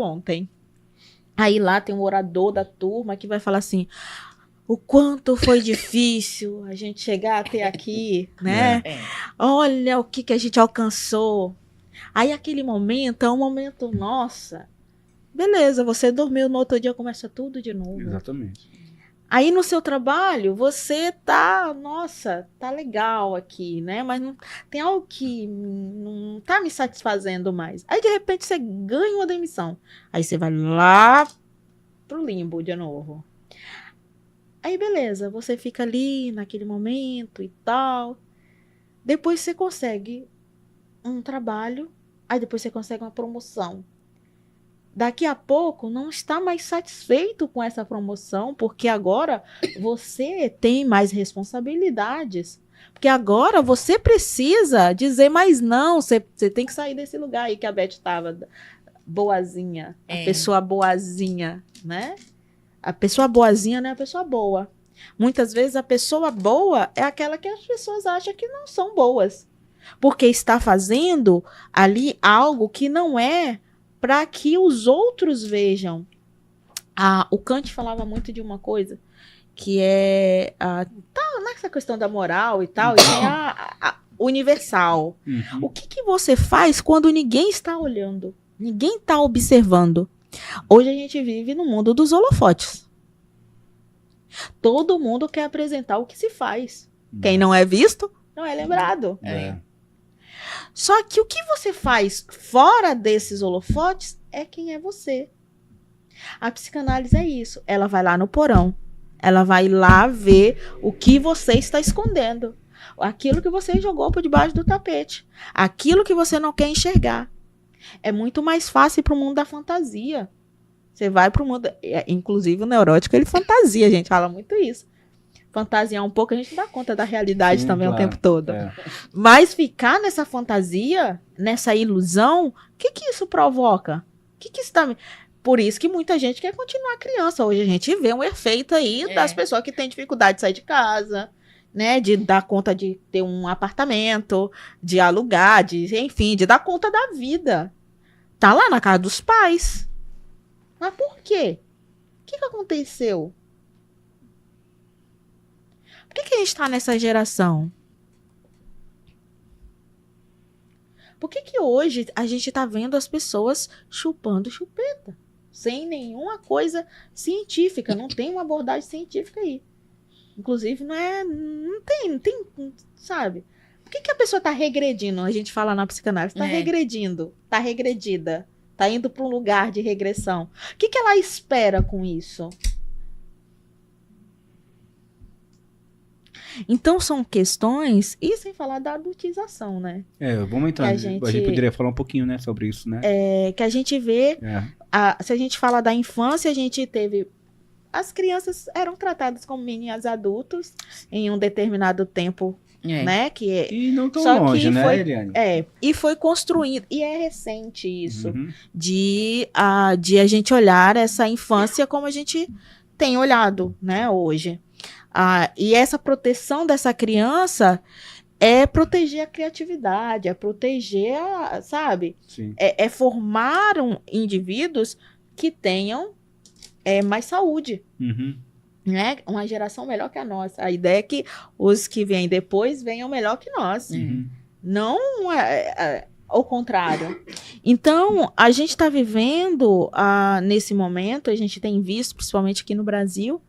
ontem. Aí lá tem um orador da turma que vai falar assim, o quanto foi difícil a gente chegar até aqui, né? Olha o que a gente alcançou. Aí aquele momento é um momento, nossa, beleza, você dormiu, no outro dia começa tudo de novo. Exatamente. Aí no seu trabalho, você tá, nossa, tá legal aqui, né? Mas não, tem algo que não tá me satisfazendo mais. Aí de repente você ganha uma demissão. Aí você vai lá pro limbo de novo. Aí beleza, você fica ali naquele momento e tal. Depois você consegue um trabalho, aí depois você consegue uma promoção. Daqui a pouco não está mais satisfeito com essa promoção, porque agora você tem mais responsabilidades. Porque agora você precisa dizer mais não, você tem que sair desse lugar aí que a Beth estava boazinha, a pessoa boazinha, né? A pessoa boazinha não é a pessoa boa. Muitas vezes a pessoa boa é aquela que as pessoas acham que não são boas. Porque está fazendo ali algo que não é para que os outros vejam. O Kant falava muito de uma coisa que é nessa questão da moral e tal, e tem a universal. O que você faz quando ninguém está olhando? Ninguém está observando. Hoje a gente vive no mundo dos holofotes. Todo mundo quer apresentar o que se faz. Quem não é visto, não é lembrado. Só que o que você faz fora desses holofotes é quem é você. A psicanálise é isso. Ela vai lá no porão. Ela vai lá ver o que você está escondendo. Aquilo que você jogou por debaixo do tapete. Aquilo que você não quer enxergar. É muito mais fácil para o mundo da fantasia. Você vai para o mundo... Inclusive o neurótico, ele fantasia. A gente fala muito isso. Fantasiar um pouco, a gente dá conta da realidade também claro, o tempo todo. Mas ficar nessa fantasia, nessa ilusão, o que isso provoca? Que isso tá... Por isso que muita gente quer continuar criança. Hoje a gente vê um efeito aí das pessoas que têm dificuldade de sair de casa, né? De dar conta de ter um apartamento, de alugar, enfim, de dar conta da vida. Tá lá na casa dos pais. Mas por quê? O que aconteceu? Por que a gente está nessa geração? Por que hoje a gente está vendo as pessoas chupando chupeta? Sem nenhuma coisa científica. Não tem uma abordagem científica aí. Inclusive, não tem, sabe? Por que a pessoa está regredindo? A gente fala na psicanálise, está regredindo, está regredida, está indo para um lugar de regressão. O que ela espera com isso? Então, são questões, e sem falar da adultização, né? Vamos entrar, a gente poderia falar um pouquinho, né, sobre isso, né? Que a gente vê, se a gente fala da infância, a gente teve... As crianças eram tratadas como mini adultos em um determinado tempo, né? E não tão longe, né, Eliane? E foi construído, e é recente isso, de a gente olhar essa infância como a gente tem olhado, né, hoje. E essa proteção dessa criança é proteger a criatividade, é proteger, sabe? É formar indivíduos que tenham mais saúde. Né? Uma geração melhor que a nossa. A ideia é que os que vêm depois venham melhor que nós. Não ao contrário. Então, a gente está vivendo, nesse momento, a gente tem visto, principalmente aqui no Brasil,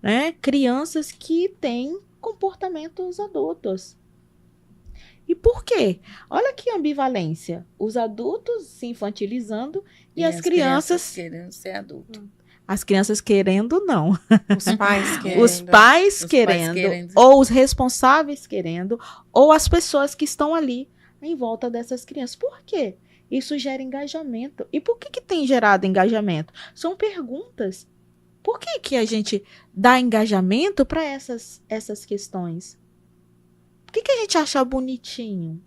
né, crianças que têm comportamentos adultos. E por quê? Olha que ambivalência. Os adultos se infantilizando e as crianças querendo ser adulto. As crianças querendo, não. Os pais querendo. Os pais querendo, ou os responsáveis querendo, ou as pessoas que estão ali em volta dessas crianças. Por quê? Isso gera engajamento. E por que tem gerado engajamento? São perguntas. Por que a gente dá engajamento para essas questões? Por que a gente acha bonitinho?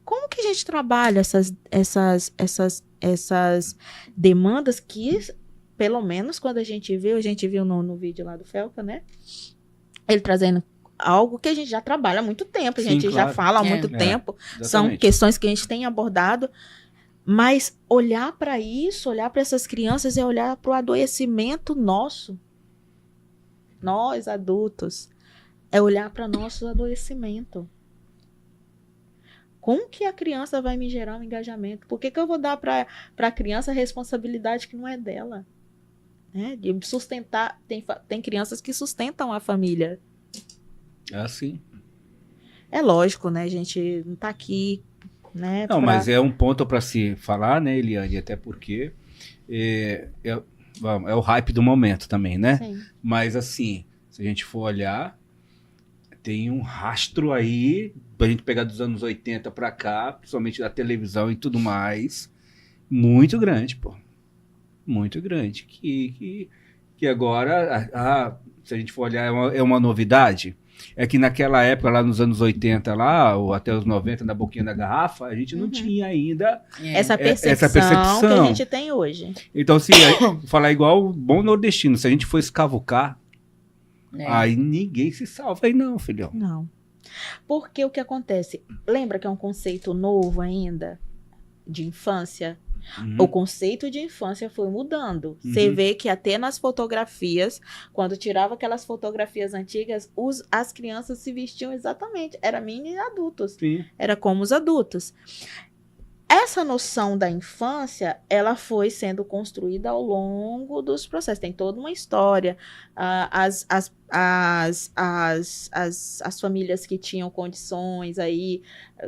Como que a gente trabalha essas demandas que, pelo menos quando a gente viu no vídeo lá do Felca, né? Ele trazendo algo que a gente já trabalha há muito tempo, a gente já fala há muito tempo. Exatamente. São questões que a gente tem abordado, Mas olhar para isso, olhar para essas crianças é olhar para o adoecimento nosso. Nós, adultos, é olhar para nosso adoecimento. Como que a criança vai me gerar um engajamento? Por que eu vou dar para a criança a responsabilidade que não é dela? Né? De sustentar. Tem crianças que sustentam a família. É assim. É lógico, né? A gente não está aqui. Né, não, mas é um ponto para se falar, né, Eliane? Até porque é o hype do momento também, né? Sim. Mas assim, se a gente for olhar, tem um rastro aí, pra gente pegar dos anos 80 para cá, principalmente da televisão e tudo mais, muito grande, pô. Muito grande. Que agora, se a gente for olhar, é uma novidade. É que naquela época, lá nos anos 80, lá, ou até os 90, na boquinha da garrafa, a gente não tinha ainda essa percepção que a gente tem hoje. Então, se falar igual bom nordestino, se a gente for escavucar, aí ninguém se salva aí não, filhão. Não. Porque o que acontece? Lembra que é um conceito novo ainda, de infância? O conceito de infância foi mudando. Você vê que até nas fotografias, quando tirava aquelas fotografias antigas, as crianças se vestiam exatamente. Era mini adultos. Sim. Era como os adultos. Essa noção da infância, ela foi sendo construída ao longo dos processos. Tem toda uma história. As famílias que tinham condições aí,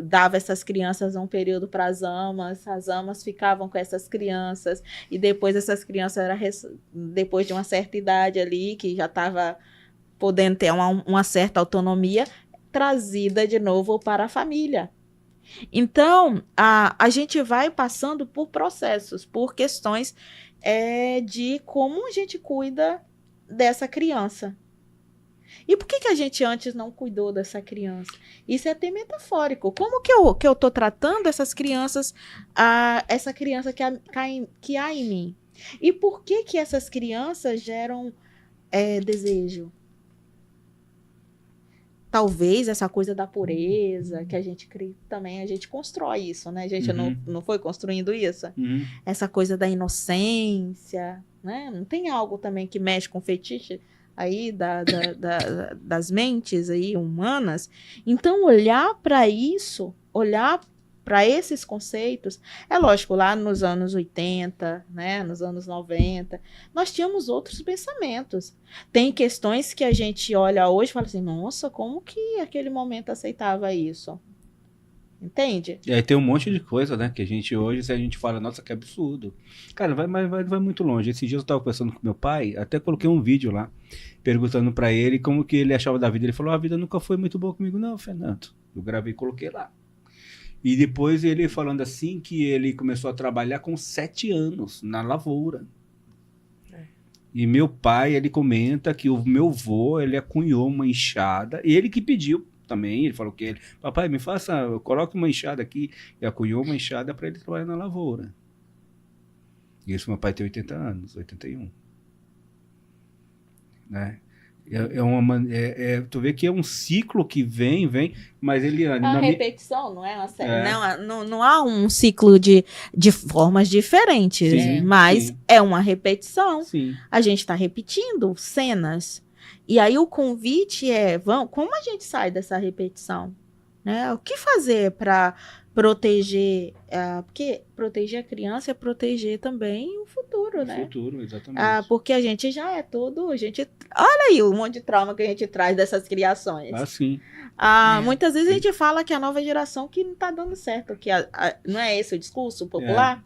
dava essas crianças um período para as amas ficavam com essas crianças, e depois essas crianças, depois de uma certa idade ali, que já estava podendo ter uma certa autonomia, trazida de novo para a família. Então, a gente vai passando por processos, por questões de como a gente cuida dessa criança. E por que a gente antes não cuidou dessa criança? Isso é até metafórico. Como que eu tô tratando essas crianças, essa criança que há em mim? E por que essas crianças geram desejo? Talvez essa coisa da pureza, que a gente cria também, a gente constrói isso, né? A gente não foi construindo isso? Essa coisa da inocência, né? Não tem algo também que mexe com o fetiche aí das mentes aí humanas? Então, olhar para isso, olhar para esses conceitos, é lógico, lá nos anos 80, né, nos anos 90, nós tínhamos outros pensamentos. Tem questões que a gente olha hoje e fala assim, nossa, como que aquele momento aceitava isso? Entende? E aí tem um monte de coisa, né, que a gente hoje, se a gente fala, nossa, que absurdo. Cara, vai muito longe. Esses dias eu estava conversando com meu pai, até coloquei um vídeo lá, perguntando para ele como que ele achava da vida. Ele falou, a vida nunca foi muito boa comigo. Não, Fernando, eu gravei e coloquei lá. E depois ele falando assim que ele começou a trabalhar com 7 anos na lavoura. E meu pai, ele comenta que o meu avô, ele acunhou uma enxada, e ele que pediu também, ele falou que ele, papai, coloque uma enxada aqui, e acunhou uma enxada para ele trabalhar na lavoura. Isso, meu pai tem 80 anos, 81. Né? Tu vê que é um ciclo que vem, mas ele... A repetição, não é uma série. Não há um ciclo de formas diferentes, sim, mas sim, é uma repetição. Sim. A gente está repetindo cenas. E aí o convite como a gente sai dessa repetição? Né? O que fazer para proteger? Porque proteger a criança é proteger também o futuro, né? O futuro, exatamente. Porque a gente já é todo... olha aí o monte de trauma que a gente traz dessas criações. Sim. Muitas vezes a gente fala que a nova geração que não está dando certo, que não é esse o discurso popular?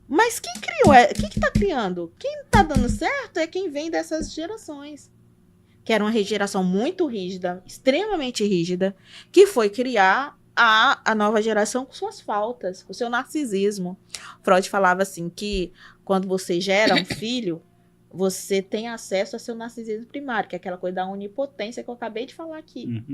Mas quem criou? Quem que está criando? Quem está dando certo é quem vem dessas gerações. Que era uma geração muito rígida, extremamente rígida, que foi criar a nova geração com suas faltas, com seu narcisismo. Freud falava assim que quando você gera um filho, você tem acesso ao seu narcisismo primário, que é aquela coisa da onipotência que eu acabei de falar aqui.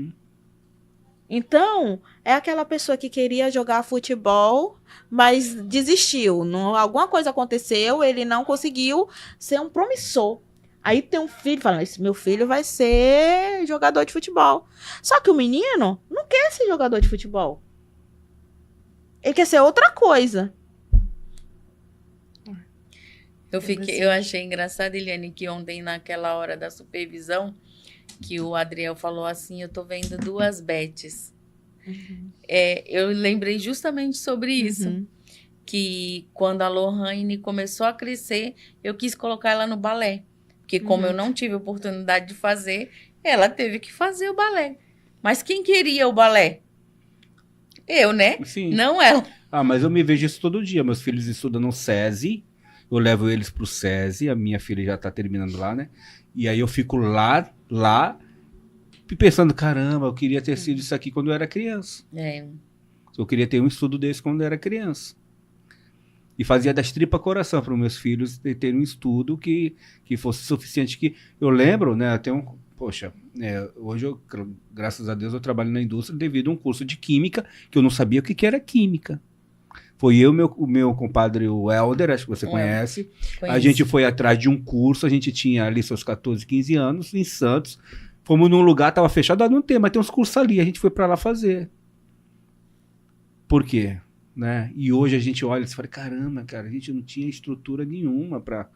Então, é aquela pessoa que queria jogar futebol, mas desistiu. Alguma coisa aconteceu, ele não conseguiu ser um promissor. Aí tem um filho, fala, esse meu filho vai ser jogador de futebol. Só que o menino não quer ser jogador de futebol. Ele quer ser outra coisa. Eu achei engraçado, Eliane, que ontem, naquela hora da supervisão, que o Adriel falou assim, eu tô vendo duas Beths. Eu lembrei justamente sobre isso. Que quando a Lohane começou a crescer, eu quis colocar ela no balé. Porque como eu não tive oportunidade de fazer, ela teve que fazer o balé. Mas quem queria o balé? Eu, né? Sim. Não ela. Mas eu me vejo isso todo dia. Meus filhos estudam no SESI, eu levo eles pro SESI, a minha filha já tá terminando lá, né? E aí eu fico lá, pensando, caramba, eu queria ter sido isso aqui quando eu era criança. Eu queria ter um estudo desse quando eu era criança. E fazia das tripas coração para os meus filhos terem um estudo que fosse suficiente. Que eu lembro, né? Hoje, graças a Deus, eu trabalho na indústria devido a um curso de química que eu não sabia o que era química. Foi o meu compadre, o Helder, acho que você conhece. A gente foi atrás de um curso, a gente tinha ali seus 14, 15 anos, em Santos. Fomos num lugar, estava fechado, não tem, mas tem uns cursos ali, a gente foi para lá fazer. Por quê? Né? E hoje a gente olha e fala, caramba, cara, a gente não tinha estrutura nenhuma para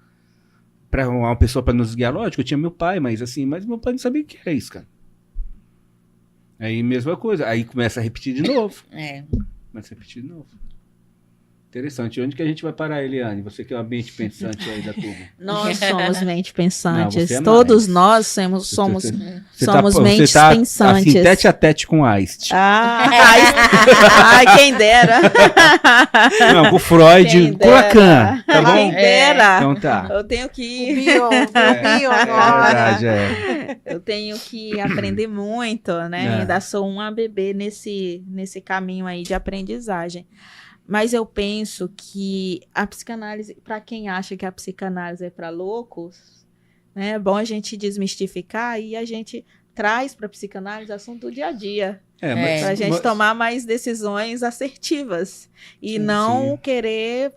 uma pessoa para nos guiar. Lógico, eu tinha meu pai, mas meu pai não sabia o que era isso, cara. Aí mesma coisa, aí começa a repetir de novo. Começa a repetir de novo. Interessante. Onde que a gente vai parar, Eliane? Você que é uma mente pensante aí da turma. Nós somos mentes pensantes. Não, Todos nós somos mentes pensantes. Assim, tete a tete com Einstein. Quem dera. Não, com Freud, com Lacan. Tá bom? Quem dera. Então tá. Eu tenho que... verdade, Eu tenho que aprender muito, né? Ainda sou uma bebê nesse caminho aí de aprendizagem. Mas eu penso que a psicanálise, para quem acha que a psicanálise é para loucos, né, é bom a gente desmistificar e a gente traz para a psicanálise assunto do dia a dia. Para a gente tomar mais decisões assertivas e não querer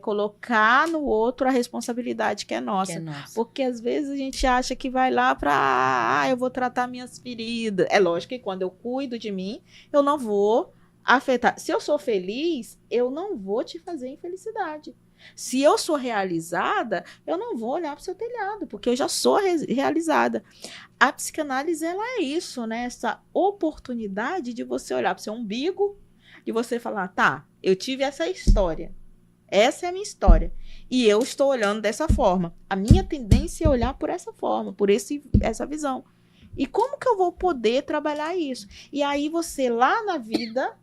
colocar no outro a responsabilidade que é nossa. Porque às vezes a gente acha que vai lá para, eu vou tratar minhas feridas. É lógico que quando eu cuido de mim, eu não vou afetar. Se eu sou feliz, eu não vou te fazer infelicidade. Se eu sou realizada, eu não vou olhar para o seu telhado, porque eu já sou realizada. A psicanálise, ela é isso, né? Essa oportunidade de você olhar para o seu umbigo e você falar, tá, eu tive essa história. Essa é a minha história. E eu estou olhando dessa forma. A minha tendência é olhar por essa forma, por essa visão. E como que eu vou poder trabalhar isso? E aí você, lá na vida,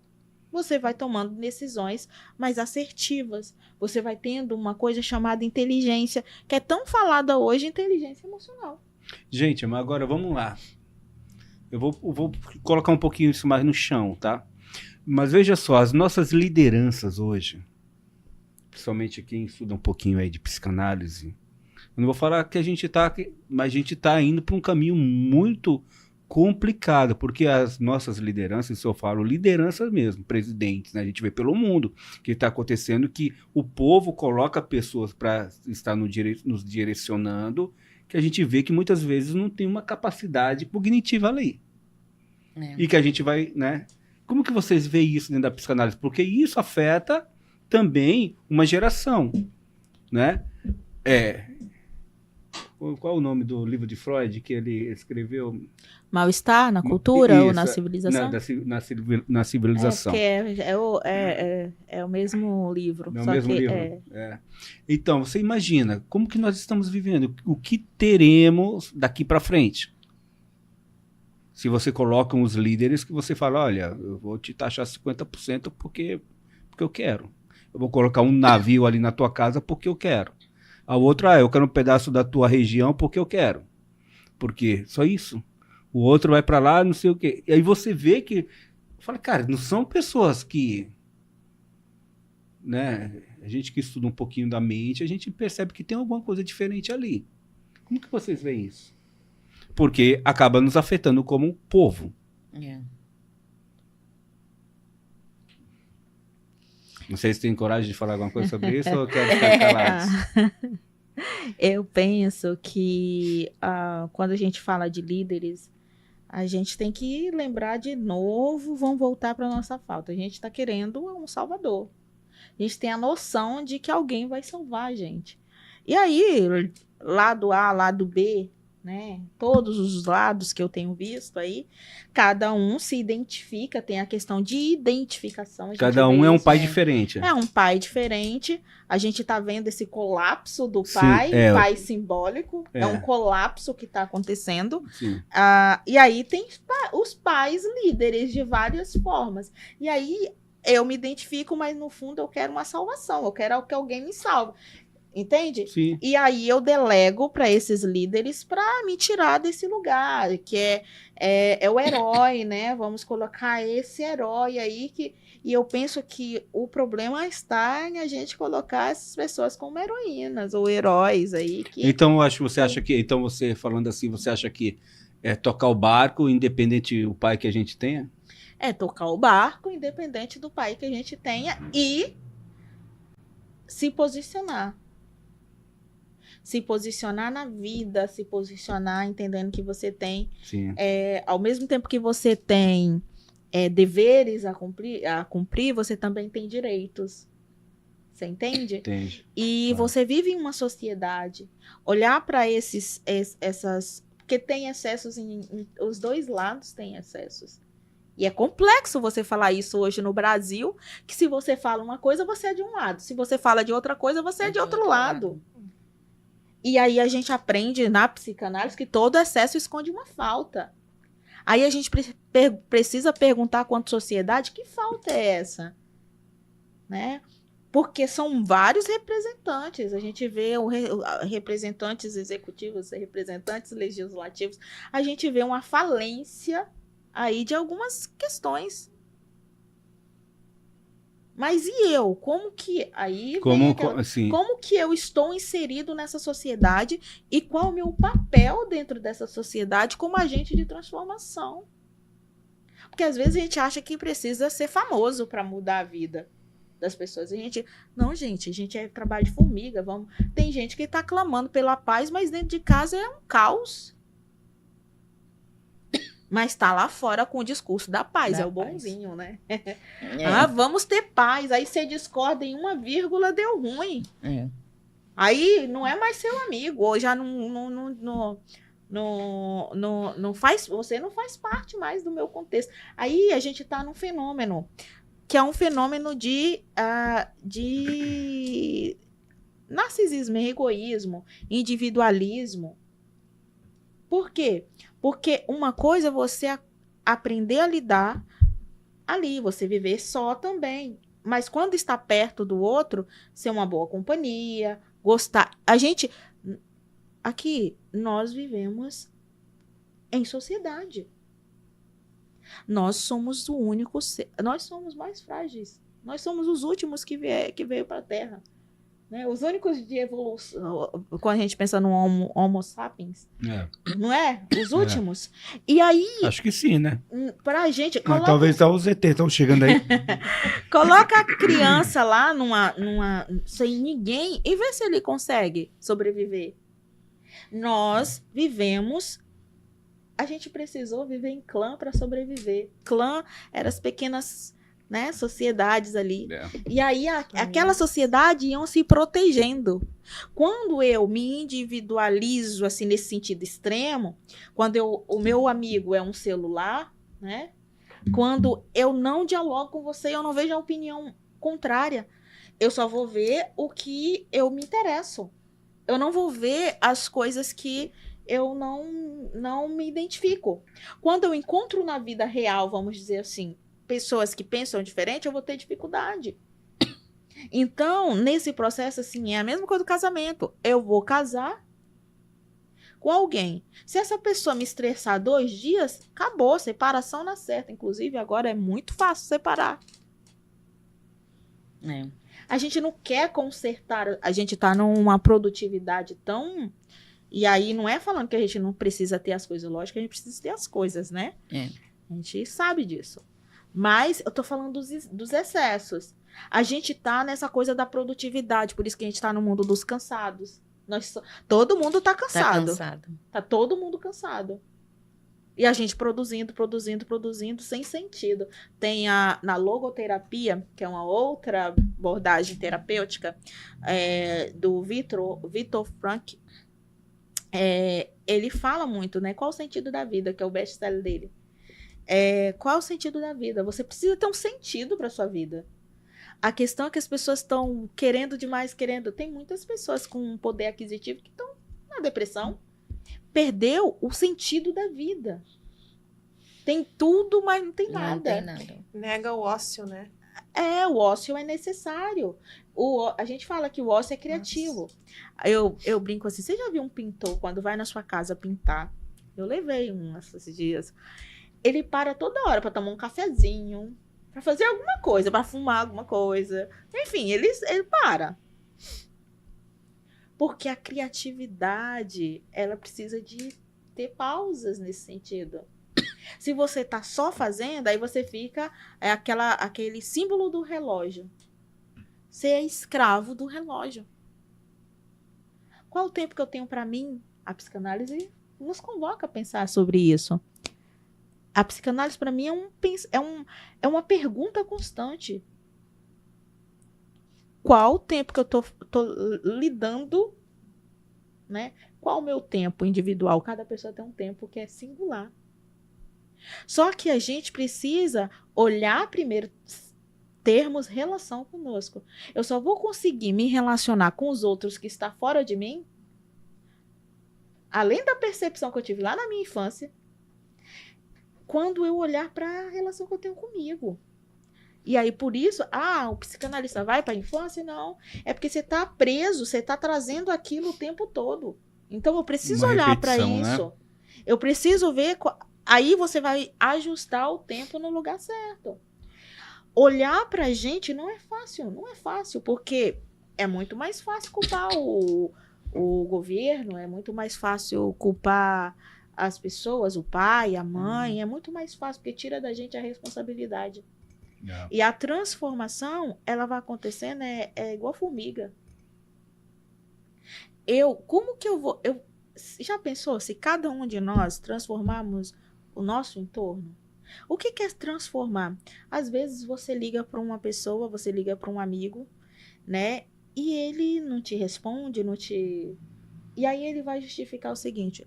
você vai tomando decisões mais assertivas. Você vai tendo uma coisa chamada inteligência, que é tão falada hoje, inteligência emocional. Gente, mas agora vamos lá. Eu vou colocar um pouquinho isso mais no chão, tá? Mas veja só, as nossas lideranças hoje, principalmente quem estuda um pouquinho aí de psicanálise, eu não vou falar que a gente tá indo para um caminho muito complicado, porque as nossas lideranças, se eu falo lideranças mesmo, presidentes, né? A gente vê pelo mundo que está acontecendo que o povo coloca pessoas para estar nos direcionando, que a gente vê que muitas vezes não tem uma capacidade cognitiva ali. E que a gente vai, né? Como que vocês veem isso dentro da psicanálise? Porque isso afeta também uma geração, né? Qual o nome do livro de Freud que ele escreveu? Mal-estar na cultura ou na civilização? Na civilização. É o mesmo livro. É o mesmo livro. Então, você imagina, como que nós estamos vivendo? O que teremos daqui para frente? Se você coloca uns líderes que você fala, olha, eu vou te taxar 50% porque eu quero. Eu vou colocar um navio ali na tua casa porque eu quero. A outra, eu quero um pedaço da tua região porque eu quero. Por quê? Só isso. O outro vai para lá, não sei o quê. E aí você vê que... Fala, cara, não são pessoas que... né? A gente que estuda um pouquinho da mente, a gente percebe que tem alguma coisa diferente ali. Como que vocês veem isso? Porque acaba nos afetando como povo. Não sei se tem coragem de falar alguma coisa sobre isso ou quero ficar calado. Eu penso que quando a gente fala de líderes, a gente tem que lembrar de novo, vamos voltar para a nossa falta. A gente está querendo um salvador. A gente tem a noção de que alguém vai salvar a gente. E aí, lado A, lado B, né? Todos os lados que eu tenho visto aí, cada um se identifica, tem a questão de identificação. A gente Cada um vê é um isso, pai diferente. é um pai diferente. A gente tá vendo esse colapso do Sim, pai, pai simbólico. É um colapso que tá acontecendo. Sim. E aí tem os pais líderes de várias formas. E aí eu me identifico, mas no fundo eu quero uma salvação. Eu quero que alguém me salve. Entende? Sim. E aí eu delego para esses líderes para me tirar desse lugar, que é o herói, né? Vamos colocar esse herói aí e eu penso que o problema está em a gente colocar essas pessoas como heroínas ou heróis aí. Então, você acha que, então você falando assim, você acha que é tocar o barco, independente do pai que a gente tenha? É tocar o barco, independente do pai que a gente tenha e se posicionar. Se posicionar na vida, se posicionar entendendo que você tem, ao mesmo tempo que você tem deveres a cumprir, você também tem direitos. Você entende? Entendi. E você vive em uma sociedade. Olhar para essas... Porque tem excessos os dois lados têm excessos. E é complexo você falar isso hoje no Brasil, que se você fala uma coisa, você é de um lado. Se você fala de outra coisa, você é de outro lado. E aí a gente aprende na psicanálise que todo excesso esconde uma falta. Aí a gente precisa perguntar quanto sociedade, que falta é essa? Né? Porque são vários representantes. A gente vê representantes executivos, representantes legislativos. A gente vê uma falência aí de algumas questões. Mas e eu? Como que como que eu estou inserido nessa sociedade e qual é o meu papel dentro dessa sociedade como agente de transformação? Porque às vezes a gente acha que precisa ser famoso para mudar a vida das pessoas. Não, gente, a gente é trabalho de formiga. Tem gente que está clamando pela paz, mas dentro de casa é um caos. Mas está lá fora com o discurso da paz, é o bonzinho, né? Vamos ter paz. Aí você discorda em 1 vírgula, deu ruim. Aí não é mais seu amigo, ou já não faz, você não faz parte mais do meu contexto. Aí a gente está num fenômeno, que é um fenômeno de narcisismo, egoísmo, individualismo. Por quê? Porque uma coisa é você aprender a lidar ali, você viver só também. Mas quando está perto do outro, ser uma boa companhia, gostar. Aqui, nós vivemos em sociedade. Nós somos o único ser, nós somos mais frágeis. Nós somos os últimos que veio para a Terra. Né? Os únicos de evolução, quando a gente pensa no Homo sapiens, não é? Os últimos. E aí... Acho que sim, né? Pra gente... Talvez só os ET estão chegando aí. Coloca a criança lá sem ninguém e vê se ele consegue sobreviver. Nós vivemos... A gente precisou viver em clã para sobreviver. Clã eram as pequenas... Né, sociedades ali. E aí aquela sociedade iam se protegendo. Quando eu me individualizo assim nesse sentido extremo, quando o meu amigo é um celular, né? Quando eu não dialogo com você, eu não vejo a opinião contrária. Eu só vou ver o que eu me interesso. Eu não vou ver as coisas que eu não me identifico. Quando eu encontro na vida real, vamos dizer assim, pessoas que pensam diferente, eu vou ter dificuldade. Então, nesse processo, assim, é a mesma coisa do casamento. Eu vou casar com alguém. Se essa pessoa me estressar 2 dias, acabou, separação na certa. Inclusive, agora é muito fácil separar. A gente não quer consertar, a gente tá numa produtividade tão... E aí, não é falando que a gente não precisa ter as coisas, lógico que a gente precisa ter as coisas, né? A gente sabe disso. Mas eu tô falando dos excessos. A gente tá nessa coisa da produtividade, por isso que a gente tá no mundo dos cansados. Todo mundo tá cansado. Tá todo mundo cansado. E a gente produzindo, sem sentido. Tem na logoterapia, que é uma outra abordagem terapêutica, do Viktor Frankl, ele fala muito, né? Qual o sentido da vida, que é o best-seller dele. Qual é o sentido da vida? Você precisa ter um sentido para sua vida. A questão é que as pessoas estão querendo demais, Tem muitas pessoas com poder aquisitivo que estão na depressão. Perdeu o sentido da vida. Tem tudo, mas não tem nada. Não tem nada. Nega o ócio, né? O ócio é necessário. A gente fala que o ócio é criativo. Eu brinco assim, você já viu um pintor, quando vai na sua casa pintar? Eu levei esses dias. Ele para toda hora para tomar um cafezinho, para fazer alguma coisa, para fumar alguma coisa. Enfim, ele para. Porque a criatividade, ela precisa de ter pausas nesse sentido. Se você tá só fazendo, aí você fica aquele símbolo do relógio. Você é escravo do relógio. Qual o tempo que eu tenho para mim? A psicanálise nos convoca a pensar sobre isso. A psicanálise, para mim, é uma pergunta constante. Qual o tempo que eu tô lidando, né? Qual o meu tempo individual? Cada pessoa tem um tempo que é singular. Só que a gente precisa olhar primeiro, termos relação conosco. Eu só vou conseguir me relacionar com os outros que estão fora de mim, além da percepção que eu tive lá na minha infância, quando eu olhar para a relação que eu tenho comigo. E aí, por isso, o psicanalista vai para a infância? Não. É porque você está preso, você está trazendo aquilo o tempo todo. Então, eu preciso olhar para isso. Né? Eu preciso ver... Aí você vai ajustar o tempo no lugar certo. Olhar para a gente não é fácil, porque é muito mais fácil culpar o governo, é muito mais fácil culpar as pessoas, o pai, a mãe, é muito mais fácil, porque tira da gente a responsabilidade. Yeah. E a transformação, ela vai acontecendo, é igual formiga. Como que eu vou... já pensou se cada um de nós transformarmos o nosso entorno? O que é transformar? Às vezes você liga para uma pessoa, você liga para um amigo, né? E ele não te responde, E aí ele vai justificar o seguinte: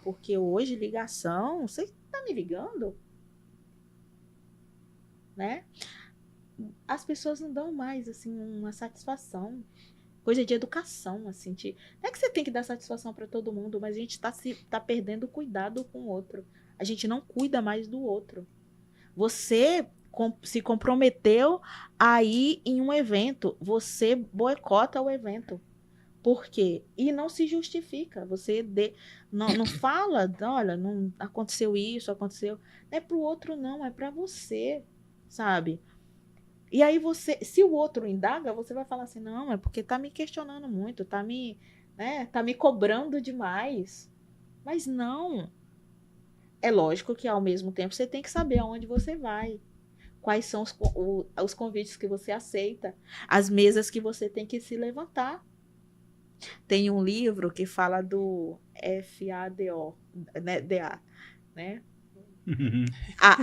porque hoje ligação, você tá me ligando? Né? As pessoas não dão mais, assim, uma satisfação. Coisa de educação, assim. Não é que você tem que dar satisfação para todo mundo, mas a gente tá perdendo o cuidado com o outro. A gente não cuida mais do outro. Você se comprometeu a ir em um evento, você boicota o evento. Por quê? E não se justifica. Você não fala, olha, não aconteceu isso, aconteceu. Não é pro outro, não, é para você, sabe? E aí se o outro indaga, você vai falar assim, não, é porque tá me questionando muito, tá me cobrando demais. Mas não. É lógico que ao mesmo tempo você tem que saber aonde você vai. Quais são os convites que você aceita, as mesas que você tem que se levantar. Tem um livro que fala do FADO, né, DA, né?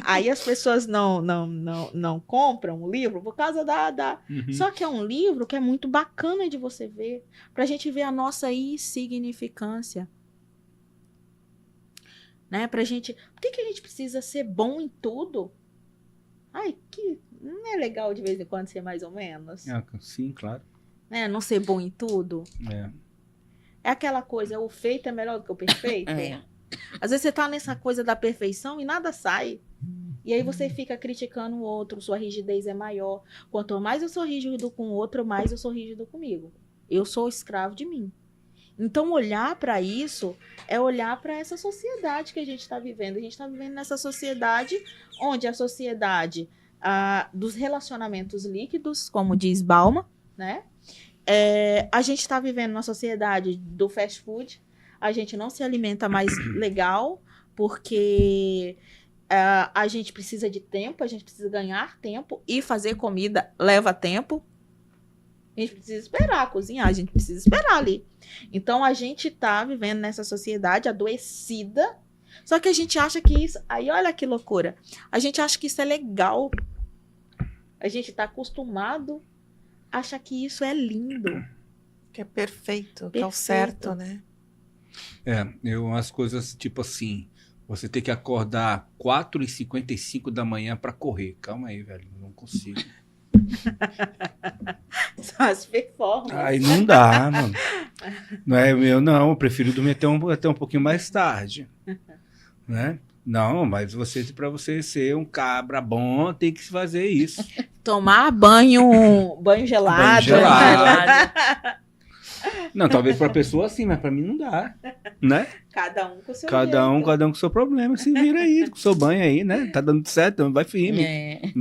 Aí as pessoas não compram o livro por causa da... Só que é um livro que é muito bacana de você ver, pra gente ver a nossa insignificância. Né? Por que a gente precisa ser bom em tudo? Que não é legal de vez em quando ser mais ou menos? Sim, claro. Né? Não ser bom em tudo. É aquela coisa, o feito é melhor do que o perfeito. Às vezes você tá nessa coisa da perfeição e nada sai. E aí você fica criticando o outro, sua rigidez é maior. Quanto mais eu sou rígido com o outro, mais eu sou rígido comigo. Eu sou escravo de mim. Então, olhar para isso é olhar para essa sociedade que a gente está vivendo. A gente está vivendo nessa sociedade onde a sociedade dos relacionamentos líquidos, como diz Bauman, né? A gente está vivendo na sociedade do fast food. A gente não se alimenta mais legal, porque a gente precisa de tempo, a gente precisa ganhar tempo, e fazer comida leva tempo. A gente precisa esperar cozinhar, a gente precisa esperar ali. Então, a gente está vivendo nessa sociedade adoecida, Só que a gente acha que isso... Aí olha que loucura. A gente acha que isso é legal. A gente tá acostumado a achar que isso é lindo. Que é perfeito, que é o certo, né? Umas coisas tipo assim, você tem que acordar 4h55 da manhã pra correr. Calma aí, velho, não consigo. São as performances. Aí não dá, mano. Não é meu, não. Eu prefiro dormir até um pouquinho mais tarde. Né? Não, mas para você ser um cabra bom, tem que fazer isso. Tomar banho gelado. Banho gelado. Não, talvez pra pessoa sim, mas pra mim não dá, né? Cada um com o seu Cada um jeito. com o seu problema. Se vira aí, com o seu banho aí, né? Tá dando certo, então vai firme. É. Né?